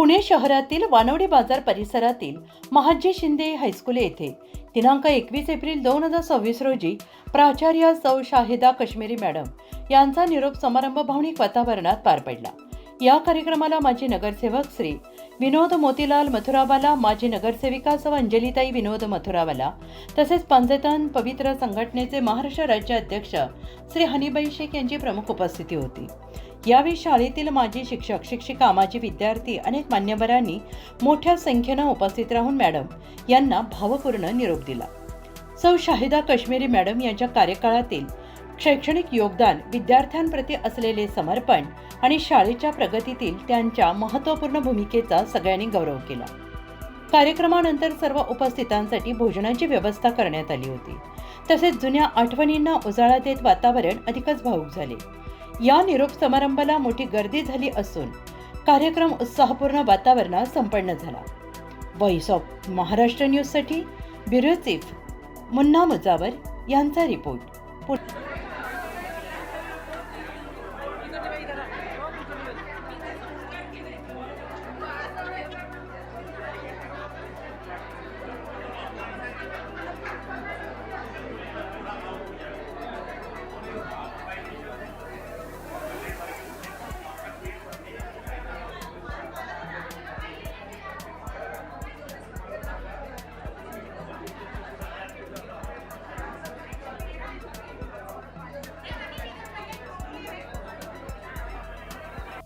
पुणे शहरातील वानवडी बाजार परिसरातील महाजी शिंदे हायस्कूल येथे दिनांक 21 एप्रिल 2026 रोजी प्राचार्य सौ शाहिदा काश्मीरी मॅडम यांचा निरोप समारंभ भावनिक वातावरणात पार पडला। या कार्यक्रमाला माजी नगरसेवक श्री विनोद मोतीलाल मथुरावाला, माजी नगरसेविका सौ अंजलीताई विनोद मथुरावाला तसेच पंजतन पवित्र संघटनेचे महाराष्ट्र राज्य अध्यक्ष श्री हनीबाई शेख यांची प्रमुख उपस्थिती होती। यावेळी शाळेतील माजी शिक्षक, शिक्षिका, माजी विद्यार्थी अनेक मान्यवरांनी मोठ्या संख्येने उपस्थित राहून मॅडम यांना भावपूर्ण निरोप दिला। सौ शाहिदा काश्मीरी मॅडम यांच्या कार्यकाळातील शैक्षणिक योगदान, विद्यार्थ्यांप्रती असलेले समर्पण आणि शाळेच्या प्रगतीतील त्यांच्या महत्त्वपूर्ण भूमिकेचा सगळ्यांनी गौरव केला। कार्यक्रमानंतर सर्व उपस्थितांसाठी भोजनाची व्यवस्था करण्यात आली होती। तसेच जुन्या आठवणींना उजाळा देत वातावरण अधिकच भावूक झाले। या निरोप समारंभाला मोठी गर्दी झाली असून कार्यक्रम उत्साहपूर्ण वातावरणात संपन्न झाला। व्हॉइस ऑफ महाराष्ट्र न्यूजसाठी ब्युरो चीफ मुन्ना मुजावर यांचा रिपोर्ट।